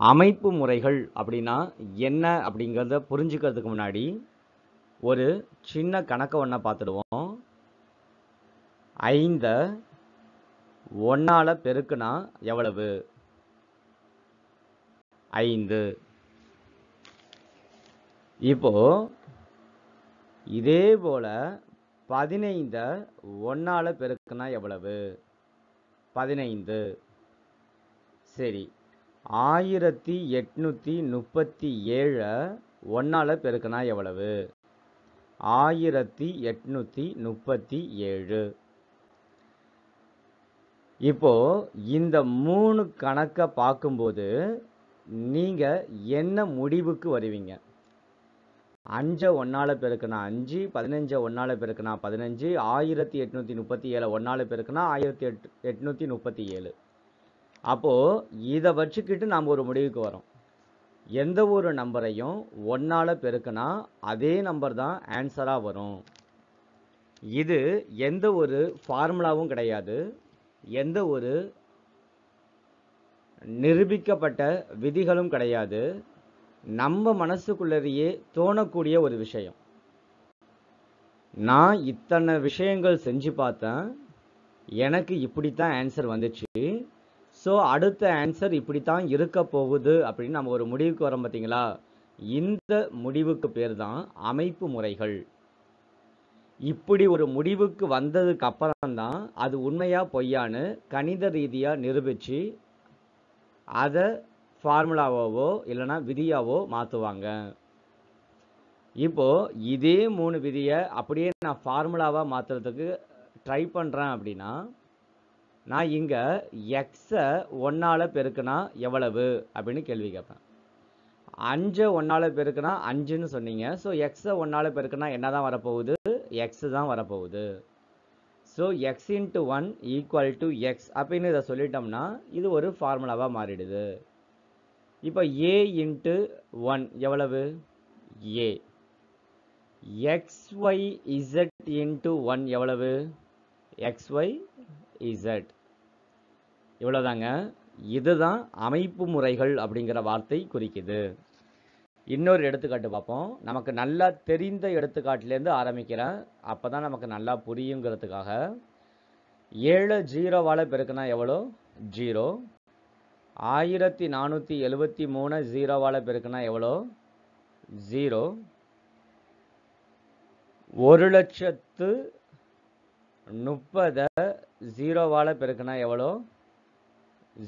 அமைப்பு முறைகள் அப்படின்னா என்ன அப்படிங்கிறத புரிஞ்சுக்கிறதுக்கு முன்னாடி ஒரு சின்ன கணக்கை ஒன்றை பார்த்துடுவோம். 5 1ஆல் பெருக்குனா எவ்வளவு? 5. இப்போ இதே போல 15 1ஆல் பெருக்குனா எவ்வளவு? 15. சரி, 1837 1ஆல் பெருக்குனா எவ்வளவு? 1837. இப்போ இந்த 3 கணக்கை பார்க்கும்போது நீங்க என்ன முடிவுக்கு வருவீங்க? 5 1ஆல் பெருக்குனா 5, 15 1ஆல் பெருக்குனா 15, 1837 1ஆல் பெருக்குனா 1837. அப்போ இதை வச்சுக்கிட்டு நாம் ஒரு முடிவுக்கு வரோம். எந்த ஒரு நம்பரையும் 1ஆல் பெருக்குனா அதே நம்பர் தான் ஆன்சராக வரும். இது எந்த ஒரு ஃபார்முலாவும் கிடையாது, எந்த ஒரு நிரூபிக்கப்பட்ட விதிகளும் கிடையாது. நம்ம மனசுக்குள்ளேயே தோணக்கூடிய ஒரு விஷயம். நான் இத்தனை விஷயங்கள் செஞ்சு பார்த்தேன், எனக்கு இப்படித்தான் ஆன்சர் வந்துச்சு, ஸோ அடுத்த ஆன்சர் இப்படித்தான் இருக்க போகுது அப்படின்னு நம்ம ஒரு முடிவுக்கு வரோம் பார்த்தீங்களா? இந்த முடிவுக்கு பேர் தான் அமைப்பு முறைகள். இப்படி ஒரு முடிவுக்கு வந்ததுக்கு அப்புறம் தான் அது உண்மையா பொய்யான்னு கணித ரீதியா நிரூபிச்சு அதை ஃபார்முலாவாவோ இல்லைன்னா விதியாவோ மாற்றுவாங்க. இப்போ இதே 3 விதியை அப்படியே நான் ஃபார்முலாவா மாற்றுறதுக்கு ட்ரை பண்ணுறேன் அப்படின்னா, நான் இங்கே எக்ஸை 1ஆல் பெருக்குனா எவ்வளவு அப்படின்னு கேள்வி கேட்பேன். 5 1ஆல் பெருக்குனா 5ன்னு சொன்னீங்க. ஸோ எக்ஸை 1ஆல் பெருக்குனா என்ன தான் வரப்போகுது? எக்ஸ் தான் வரப்போகுது. So X into 1 equal to X அப்படின்னு இதை சொல்லிட்டோம்னா இது ஒரு ஃபார்முலாவாக மாறிடுது. இப்போ ஏ இன்ட்டு 1 எவ்வளவு? ஏ. XY Z இன்ட்டு 1 எவ்வளவு? XY Z. இவ்வளோதாங்க. இதுதான் அமைப்பு முறைகள் அப்படிங்கிற வார்த்தை குறிக்குது. இன்னொரு எடுத்துக்காட்டு பார்ப்போம். நமக்கு நல்லா தெரிந்த எடுத்துக்காட்டிலேருந்து ஆரம்பிக்கிறேன், அப்போ தான் நமக்கு நல்லா புரியுங்கிறதுக்காக. 7 0ஆல் பெருக்குனா எவ்வளோ? 0. 1473 0ஆல் பெருக்குனா எவ்வளோ? 0. 1,30,000 0ஆல் பெருக்குனா எவ்வளோ?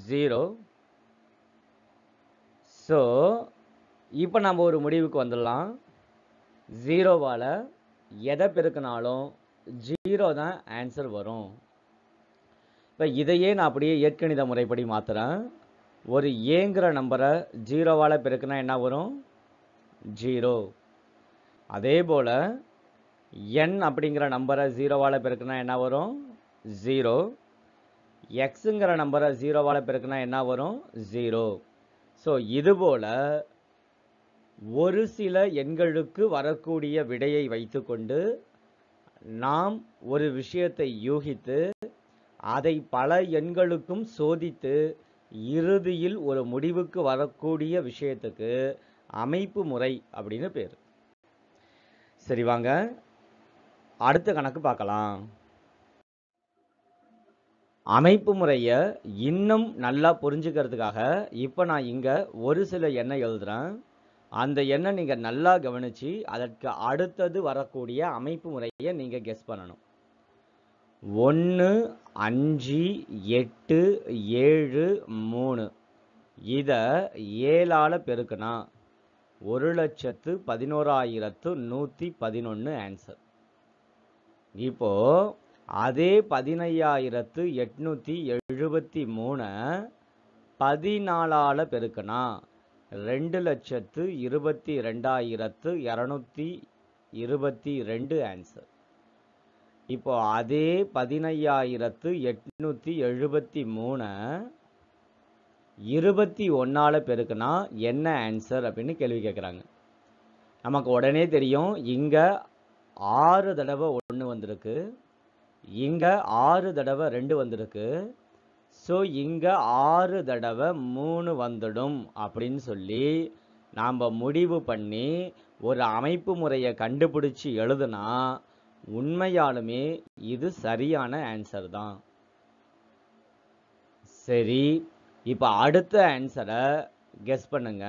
0. ஸோ இப்போ நம்ம ஒரு முடிவுக்கு வந்துடலாம். 0வால் எதை பெருக்கினாலும் 0 தான் ஆன்சர் வரும். இப்போ இதையே நான் அப்படியே இயற்கணித முறைப்படி மாற்றுறேன். ஒரு ஏங்கிற நம்பரை 0வால் பெருக்கினா என்ன வரும்? 0. அதே போல் n அப்படிங்கிற நம்பரை 0வால் பெருக்கினா என்ன வரும்? 0. எக்ஸுங்கிற நம்பரை 0வால் பெருக்கினா என்ன வரும்? 0. ஸோ இதுபோல் ஒரு சில எண்களுக்கு வரக்கூடிய விடையை வைத்துக்கொண்டு நாம் ஒரு விஷயத்தை யூகித்து அதை பல எண்களுக்கும் சோதித்து இறுதியில் ஒரு முடிவுக்கு வரக்கூடிய விஷயத்துக்கு அமைப்பு முறை அப்படின்னு பேர். சரி, வாங்க அடுத்த கணக்கு பார்க்கலாம். அமைப்பு முறையை இன்னும் நல்லா புரிஞ்சுக்கிறதுக்காக இப்போ நான் இங்கே ஒரு சில எண்ணை எழுதுகிறேன். அந்த எண்ணை நீங்கள் நல்லா கவனித்து அதற்கு அடுத்தது வரக்கூடிய அமைப்பு முறையை நீங்கள் கெஸ் பண்ணணும். 1 5 8 7 3 இதை 7ஆல் பெருக்குனா 1,11,111 ஆன்சர். இப்போ அதே 15,873 14ஆல் பெருக்குனா 2,22,222 ஆன்சர். இப்போ அதே 15,873 21ஆல் பெருக்குனா என்ன ஆன்சர் அப்படின்னு கேள்வி கேட்குறாங்க. நமக்கு உடனே தெரியும், இங்கே 6 தடவை 1 வந்திருக்கு, இங்கே 6 தடவை 2 வந்திருக்கு. ஸோ இங்கே 6 தடவை 3 வந்துடும் அப்படின்னு சொல்லி நாம் முடிவு பண்ணி ஒரு அமைப்பு முறையை கண்டுபிடிச்சி எழுதுனா உண்மையாலுமே இது சரியான ஆன்சர் தான். சரி, இப்போ அடுத்த ஆன்சரை கெஸ் பண்ணுங்க.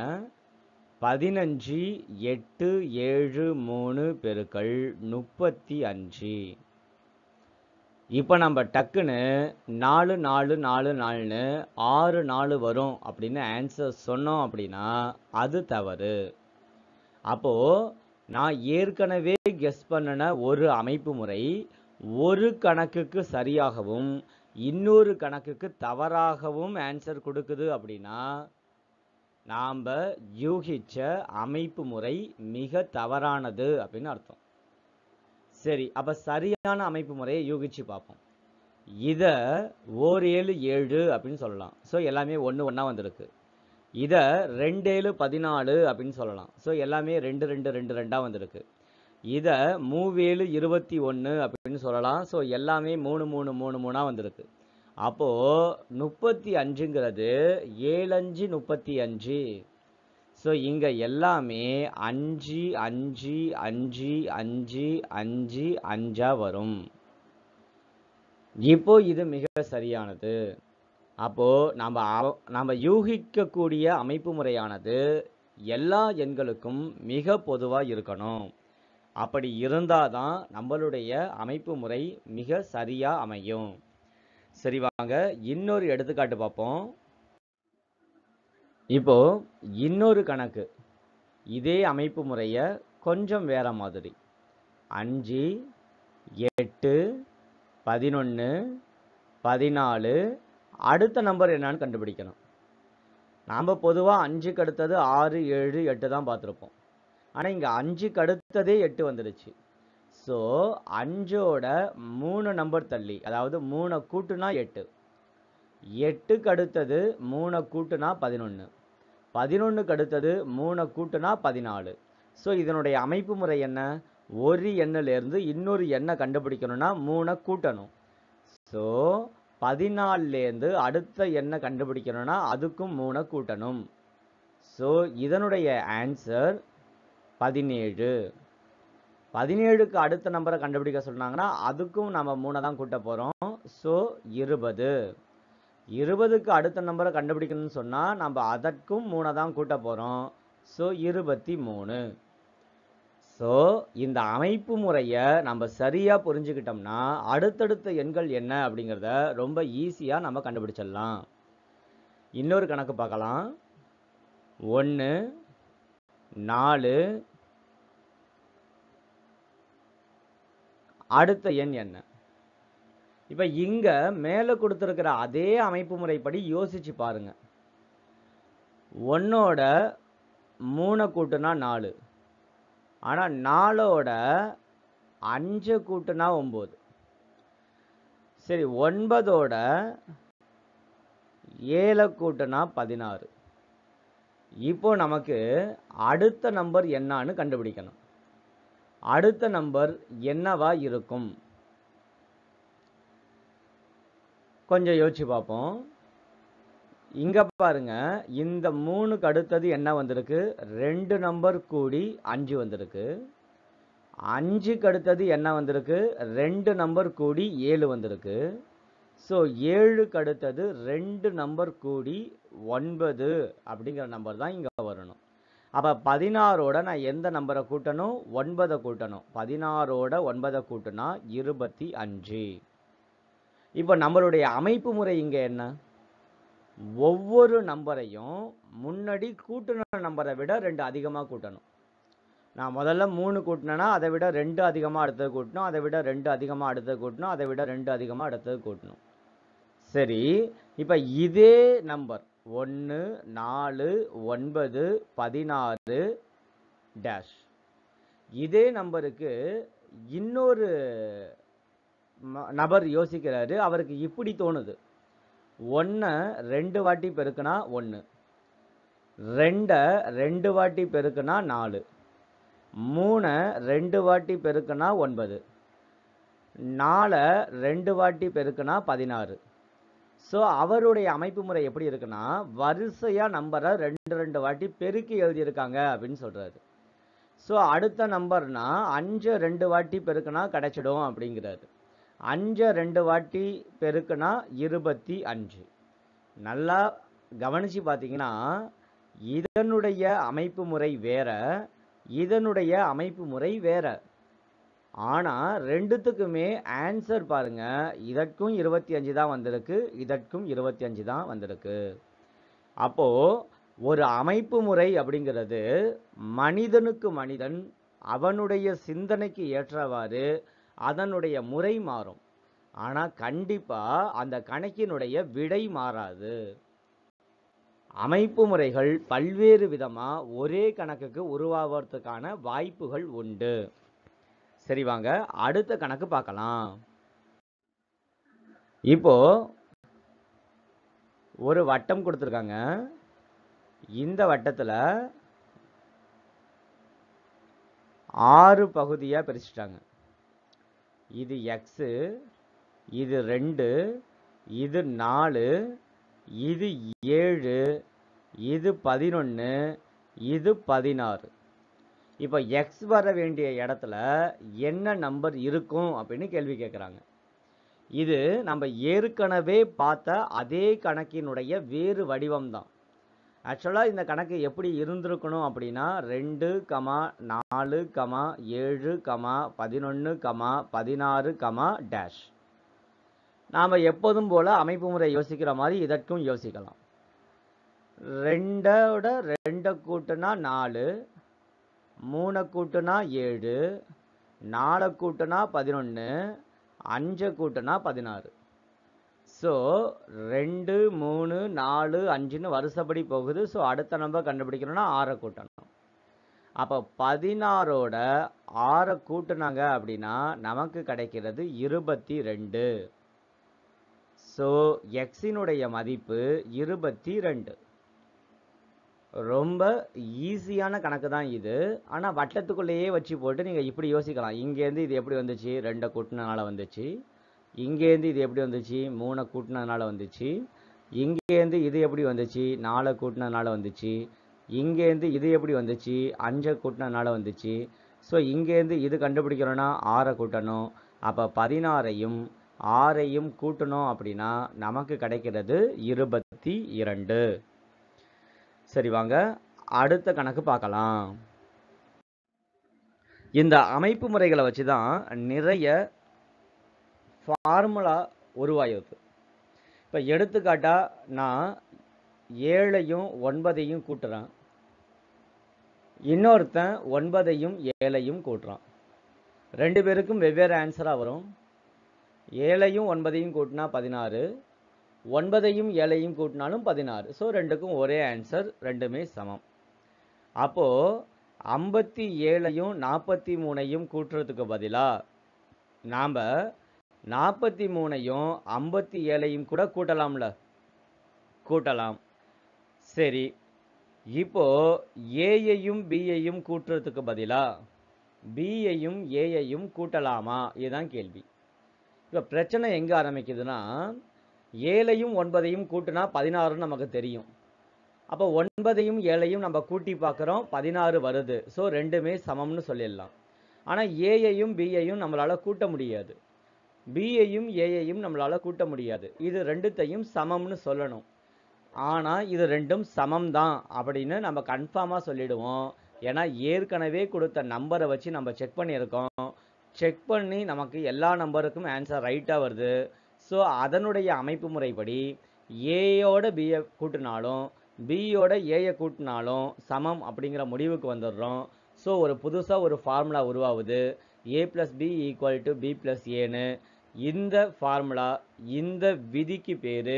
15 8 7 3 பெருக்கல் 35. இப்போ நம்ம டக்குன்னு 4 4 4 4ன்னு 6 4 வரும் அப்படின்னு ஆன்சர் சொன்னோம் அப்படின்னா அது தவறு. அப்போ நான் ஏற்கனவே கெஸ் பண்ணின ஒரு அமைப்பு முறை ஒரு கணக்குக்கு சரியாகவும் இன்னொரு கணக்குக்கு தவறாகவும் ஆன்சர் கொடுக்குது அப்படின்னா நாம் யூகிச்ச அமைப்பு முறை மிக தவறானது அப்படின்னு அர்த்தம். சரி, அப்போ சரியான அமைப்பு முறையை யூகிச்சு பார்ப்போம். இதை 1 7 7 அப்படின்னு சொல்லலாம். ஸோ எல்லாமே 1 1 வந்திருக்கு. இதை 2 7 14 அப்படின்னு சொல்லலாம். ஸோ எல்லாமே 2 2 2 2 வந்திருக்கு. இதை 3 7 21 அப்படின்னு சொல்லலாம். ஸோ எல்லாமே 3 3 3 3 வந்திருக்கு. அப்போது 35ங்கிறது 7 5 35. ஸோ இங்கே எல்லாமே 5 5 5 5 5 5 வரும். இப்போ இது மிக சரியானது. அப்போ நம்ம யூகிக்கக்கூடிய அமைப்பு முறையானது எல்லா எண்களுக்கும் மிக பொதுவாக இருக்கணும். அப்படி இருந்தால் தான் நம்மளுடைய அமைப்பு முறை மிக சரியாக அமையும். சரி, வாங்க இன்னொரு எடுத்துக்காட்டு பார்ப்போம். இப்போ இன்னொரு கணக்கு இதே அமைப்பு முறையை கொஞ்சம் வேற மாதிரி 5 8 11 14 அடுத்த நம்பர் என்னன்னு கண்டுபிடிக்கணும். நாம் பொதுவாக 5க்கு அடுத்தது 6 7 8 தான் பார்த்துருப்போம். ஆனால் இங்கே 5க்கு அடுத்ததே 8 வந்துடுச்சு. ஸோ 5ஓட 3 நம்பர் தள்ளி, அதாவது 3 கூட்டுனா 8, 8க்கு அடுத்தது 3 கூட்டுனா 11, 11க்கு அடுத்தது 3 கூட்டுனா 14. ஸோ இதனுடைய அமைப்பு முறை என்ன? ஒரு எண்ணிலேருந்து இன்னொரு எண்ணை கண்டுபிடிக்கணும்னா 3 கூட்டணும். ஸோ 14லேருந்து அடுத்த எண்ணை கண்டுபிடிக்கணும்னா அதுக்கும் 3 கூட்டணும். ஸோ இதனுடைய ஆன்சர் 17. 17க்கு அடுத்த நம்பரை கண்டுபிடிக்க சொன்னாங்கன்னா அதுக்கும் நம்ம 3 தான் கூட்ட போகிறோம். ஸோ 20. 20க்கு அடுத்த நம்பரை கண்டுபிடிக்கணும்னு சொன்னால் நம்ம அதற்கும் 3 தான் கூட்ட போகிறோம். ஸோ 23. ஸோ இந்த அமைப்பு முறையை நம்ம சரியாக புரிஞ்சுக்கிட்டோம்னா அடுத்தடுத்த எண்கள் என்ன அப்படிங்கிறத ரொம்ப ஈஸியாக நம்ம கண்டுபிடிச்சிடலாம். இன்னொரு கணக்கு பார்க்கலாம். 1 4 அடுத்த எண் என்ன? இப்போ இங்கே மேலே கொடுத்துருக்கிற அதே அமைப்பு முறைப்படி யோசிச்சு பாருங்க. 1ஓட 3 கூட்டுனா 4, ஆனால் 4ஓட 5 கூட்டுனா 9. சரி, 9ஓட 7 கூட்டுனா 16. இப்போ நமக்கு அடுத்த நம்பர் என்னன்னு கண்டுபிடிக்கணும். அடுத்த நம்பர் என்னவா இருக்கும்? கொஞ்சம் யோசிச்சு பார்ப்போம். இங்க பாருங்க, இந்த 3க்கு அடுத்தது என்ன வந்திருக்கு? 2 நம்பர் கூடி 5 வந்திருக்கு. 5க்கு அடுத்தது என்ன வந்திருக்கு? 2 நம்பர் கூடி 7 வந்திருக்கு. ஸோ 7க்கு அடுத்தது 2 நம்பர் கூடி 9 அப்படிங்கிற நம்பர் தான் இங்கே வரணும். அப்போ 16ஓட நான் எந்த நம்பரை கூட்டணும்? 9 கூட்டணும். 16ஓட 9 கூட்டினா 25. இப்போ நம்மளுடைய அமைப்பு முறை இங்கே என்ன? ஒவ்வொரு நம்பரையும் முன்னாடி கூட்டின நம்பரை விட 2 அதிகமாக கூட்டணும். நான் முதல்ல 3 கூட்டினேன்னா அதை விட 2 அதிகமாக அடுத்தது கூட்டணும், அதை விட 2 அதிகமாக அடுத்தது கூட்டணும், அதை விட 2 அதிகமாக அடுத்தது கூட்டணும். சரி, இப்போ இதே நம்பர் 1 4 9 16 டேஷ் இதே நம்பருக்கு இன்னொரு நபர் யோசிக்கிறாரு. அவருக்கு இப்படி தோணுது. 1 2 வாட்டி பெருக்குனா 1, 2 2 வாட்டி பெருக்குனா 4, 3 2 வாட்டி பெருக்குனா 9, 4 2 வாட்டி பெருக்குனா 16. ஸோ அவருடைய அமைப்பு முறை எப்படி இருக்குன்னா, வரிசையா நம்பரை 2 வாட்டி பெருக்கி எழுதியிருக்காங்க அப்படின்னு சொல்றாரு. ஸோ அடுத்த நம்பர்னா 5 2 வாட்டி பெருக்குனா கிடைச்சிடும் அப்படிங்கிறாரு. 5 2 வாட்டி பெருக்குனா 25. நல்லா கவனிச்சு பார்த்தீங்கன்னா, இதனுடைய அமைப்பு முறை வேற, இதனுடைய அமைப்பு முறை வேற. ஆனா ரெண்டுத்துக்குமே ஆன்சர் பாருங்க, இதற்கும் 25 தான் வந்திருக்கு, இதற்கும் 25 தான் வந்திருக்கு. அப்போ ஒரு அமைப்பு முறை அப்படிங்கிறது மனிதனுக்கு மனிதன் அவனுடைய சிந்தனைக்கு ஏற்றவாறு அதனுடைய முறை மாறும். ஆனா கண்டிப்பா அந்த கணக்கினுடைய விடை மாறாது. அமைப்பு முறைகள் பல்வேறு விதமா ஒரே கணக்குக்கு உருவாவதற்கான வாய்ப்புகள் உண்டு. சரி வாங்க அடுத்த கணக்கு பார்க்கலாம். இப்போ ஒரு வட்டம் கொடுத்துருக்காங்க. இந்த வட்டத்துல 6 பகுதியா பிரிச்சுட்டாங்க. இது எக்ஸ், இது 2, இது 4, இது 7, இது 11, இது 16. இப்போ எக்ஸ் வர வேண்டிய இடத்துல என்ன நம்பர் இருக்கும் அப்படின்னு கேள்வி கேட்குறாங்க. இது நம்ம ஏற்கனவே பார்த்த அதே கணக்கினுடைய வேறு வடிவம் தான். ஆக்சுவலாக இந்த கணக்கு எப்படி இருந்திருக்கணும் அப்படின்னா 2, 4, 7, 11, 16, டேஷ். நாம் எப்போதும் போல அமைப்பு முறை யோசிக்கிற மாதிரி இதற்கும் யோசிக்கலாம். 2ஓட 2 கூட்டுனா 4, 3 கூட்டுனா 7, 4 கூட்டுனா 11, 5 கூட்டுனா 16. ஸோ 2, 3, 4, 5ன்னு வருஷப்படி போகுது. ஸோ அடுத்த நம்பர் கண்டுபிடிக்கணும்னா 6 கூட்டணும். அப்போ 16ஓட 6 கூட்டுனாங்க அப்படின்னா நமக்கு கிடைக்கிறது 22. ஸோ எக்ஸினுடைய மதிப்பு 22. ரொம்ப ஈஸியான கணக்கு தான் இது. ஆனால் வட்டத்துக்குள்ளேயே வச்சு போட்டு நீங்கள் இப்படி யோசிக்கலாம். இங்கேருந்து இது எப்படி வந்துச்சு, 2 கூட்டினனால வந்துச்சு. இங்கேருந்து இது எப்படி வந்துச்சு, 3 கூட்டினதுனால வந்துச்சு. இங்கேருந்து இது எப்படி வந்துச்சு, 4 கூட்டினதுனால வந்துச்சு. இங்கேருந்து இது எப்படி வந்துச்சு, 5 கூட்டினதுனால வந்துச்சு. ஸோ இங்கேருந்து இது கண்டுபிடிக்கணும்னா 6 கூட்டணும். அப்போ 16ஐயும் 6ஐயும் கூட்டணும் அப்படின்னா நமக்கு கிடைக்கிறது 22. சரி வாங்க அடுத்த கணக்கு பார்க்கலாம். இந்த அமைப்பு முறைகளை வச்சு தான் நிறைய ஃபார்முலா உருவாயிருக்கு. இப்போ எடுத்துக்காட்டா நான் 7ஐயும் 9ஐயும் கூட்டுறேன், இன்னொருத்தன் 9ஐயும் 7ஐயும் கூட்டுறான். 2 பேருக்கும் வெவ்வேறு ஆன்சராக வரும். 7ஐயும் 9ஐயும் கூட்டினா 16, 9ஐயும் 7ஐயும் கூட்டினாலும் 16. ஸோ ரெண்டுக்கும் ஒரே ஆன்சர், ரெண்டுமே சமம். அப்போது 57ஐயும் 43ஐயும் கூட்டுறதுக்கு பதிலாக நாம் 43ஐயும் 57ஐயும் கூட கூட்டலாம்ல, கூட்டலாம். சரி, இப்போ ஏயையும் பியையும் கூட்டுறதுக்கு பதிலாக பியையும் ஏயையும் கூட்டலாமா, இதுதான் கேள்வி. இப்போ பிரச்சனை எங்கே ஆரம்பிக்குதுன்னா 7ஐயும் 9ஐயும் கூட்டினா 16ன்னு நமக்கு தெரியும். அப்போ 9ஐயும் 7ஐயும் நம்ம கூட்டி பார்க்குறோம், 16 வருது. ஸோ ரெண்டுமே சமம்னு சொல்லிடலாம். ஆனால் ஏயையும் பியையும் நம்மளால் கூட்ட முடியாது, பியையும் ஏயையும் நம்மளால் கூட்ட முடியாது. இது ரெண்டுத்தையும் சமம்னு சொல்லணும். ஆனால் இது ரெண்டும் சமம் தான் அப்படின்னு நம்ம கன்ஃபார்மாக சொல்லிடுவோம். ஏன்னா ஏற்கனவே கொடுத்த நம்பரை வச்சு நம்ம செக் பண்ணியிருக்கோம். செக் பண்ணி நமக்கு எல்லா நம்பருக்கும் ஆன்சர் ரைட்டாக வருது. ஸோ அதனுடைய அமைப்பு முறைப்படி ஏயோட பியை கூட்டினாலும் பியோட ஏயை கூட்டினாலும் சமம் அப்படிங்கிற முடிவுக்கு வந்துடுறோம். ஸோ ஒரு புதுசாக ஒரு ஃபார்முலா உருவாகுது, a + b = b + aன்னு. இந்த ஃபார்முலா, இந்த விதிக்கு பேர்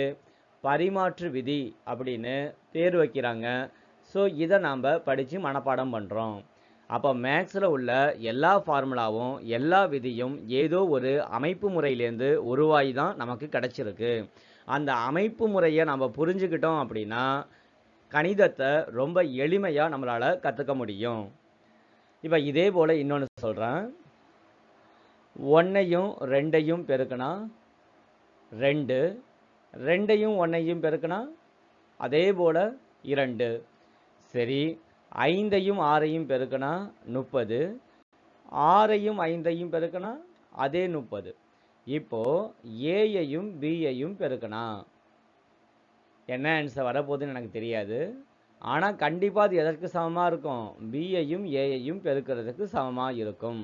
பரிமாற்று விதி அப்படின்னு பேர் வைக்கிறாங்க. ஸோ இதை நாம் படித்து மனப்பாடம் பண்ணுறோம். அப்போ மேக்ஸில் உள்ள எல்லா ஃபார்முலாவும் எல்லா விதியும் ஏதோ ஒரு அமைப்பு முறையிலேருந்து உருவாகி தான் நமக்கு கிடச்சிருக்கு. அந்த அமைப்பு முறையை நம்ம புரிஞ்சுக்கிட்டோம் அப்படின்னா கணிதத்தை ரொம்ப எளிமையாக நம்மளால் கற்றுக்க முடியும். இப்போ இதே போல் இன்னொன்று சொல்கிறேன். 1ஐயும் 2ஐயும் பெருக்கினா 2, 2ஐயும் 1ஐயும் பெருக்கினா அதே போல் 2. சரி, 5ஐயும் 6ஐயும் பெருக்கினா 30. 6ஐயும் 5ஐயும் பெருக்கினா அதே 30. இப்போ ஏயையும் பியையும் பெருக்கினா என்ன ஆன்சர் வரப்போகுதுன்னு எனக்கு தெரியாது. ஆனால் கண்டிப்பாக அது எதற்கு சமமாக இருக்கும்? பியையும் ஏயையும் பெருக்கிறதுக்கு சமமாக இருக்கும்.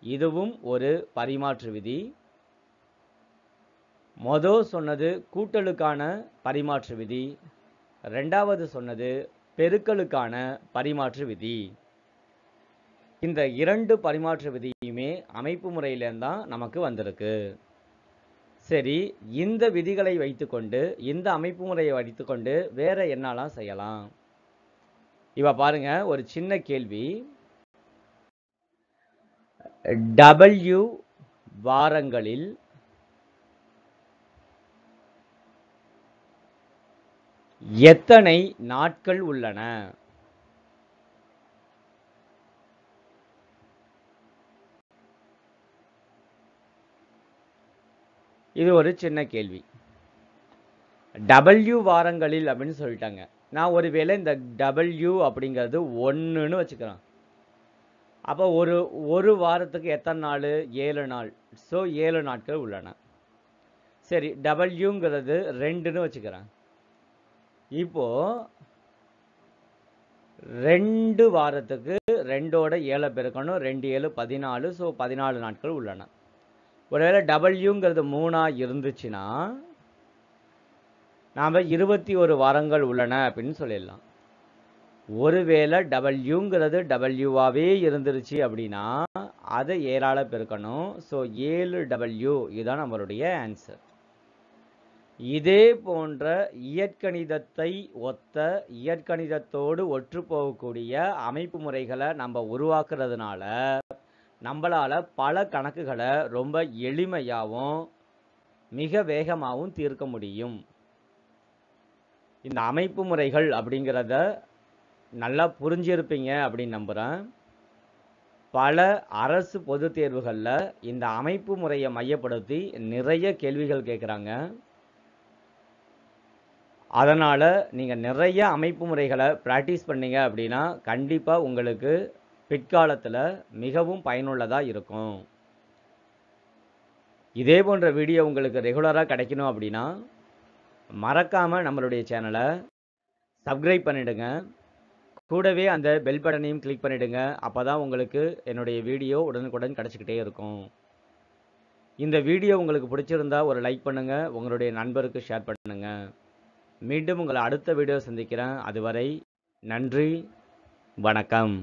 இதுவும் ஒரு பரிமாற்று விதி. சொன்னது கூட்டலுக்கான பரிமாற்று விதி, ரெண்டாவது சொன்னது பெருக்கலுக்கான பரிமாற்று விதி. இந்த 2 பரிமாற்று விதியுமே அமைப்பு முறையிலேருந்து தான் நமக்கு வந்திருக்கு. சரி, இந்த விதிகளை வைத்துக்கொண்டு, இந்த அமைப்பு முறையை வைத்துக்கொண்டு வேற என்னலாம் செய்யலாம்? இவ பாருங்க, ஒரு சின்ன கேள்வி. W வாரங்களில் எத்தனை நாட்கள் உள்ளன? இது ஒரு சின்ன கேள்வி. W வாரங்களில் அப்படின்னு சொல்லிட்டாங்க. நான் ஒருவேளை இந்த W அப்படிங்கிறது 1ன்னு வச்சுக்கிறேன். அப்போ ஒரு வாரத்துக்கு எத்தனை நாள்? 7 நாள். ஸோ 7 நாட்கள் உள்ளன. சரி, Wங்கிறது 2ன்னு வச்சுக்கிறேன். இப்போ 2 வாரத்துக்கு 2ஓட 7 பெருக்கணும். 2 7 14. ஸோ 14 நாட்கள் உள்ளன. ஒருவேளை Wங்கிறது 3ஆ இருந்துச்சுன்னா நாம் 21 வாரங்கள் உள்ளன அப்படின்னு சொல்லிடலாம். ஒருவேளை Wங்கிறது Wவாகவே இருந்துருச்சு அப்படின்னா அதை 7ஆல பெருக்கணும். ஸோ 7W இதுதான் நம்மளுடைய ஆன்சர். இதே போன்ற இயற்கணிதத்தை ஒத்த இயற்கணிதத்தோடு ஒற்று போகக்கூடிய அமைப்பு முறைகளை நம்ம உருவாக்குறதுனால நம்மளால பல கணக்குகளை ரொம்ப எளிமையாகவும் மிக வேகமாகவும் தீர்க்க முடியும். இந்த அமைப்பு முறைகள் அப்படிங்கிறத நல்லா புரிஞ்சிருப்பீங்க அப்படின்னு நம்புகிறேன். பல அரசு பொதுத் தேர்வுகளில் இந்த அமைப்பு முறையை மையப்படுத்தி நிறைய கேள்விகள் கேட்குறாங்க. அதனால் நீங்கள் நிறைய அமைப்பு முறைகளை ப்ராக்டிஸ் பண்ணீங்க அப்படின்னா கண்டிப்பாக உங்களுக்கு பிற்காலத்தில் மிகவும் பயனுள்ளதாக இருக்கும். இதே போன்ற வீடியோ உங்களுக்கு ரெகுலராக கிடைக்கணும் அப்படின்னா மறக்காமல் நம்மளுடைய சேனலை சப்ஸ்கிரைப் பண்ணிவிடுங்க. கூடவே அந்த பெல் பட்டனையும் கிளிக் பண்ணிவிடுங்க. அப்போ தான் உங்களுக்கு என்னுடைய வீடியோ உடனுக்குடன் கிடச்சிக்கிட்டே இருக்கும். இந்த வீடியோ உங்களுக்கு பிடிச்சிருந்தா ஒரு லைக் பண்ணுங்கள், உங்களுடைய நண்பருக்கு ஷேர் பண்ணுங்கள். மீண்டும் உங்களை அடுத்த வீடியோ சந்திக்கிறேன். அதுவரை நன்றி, வணக்கம்.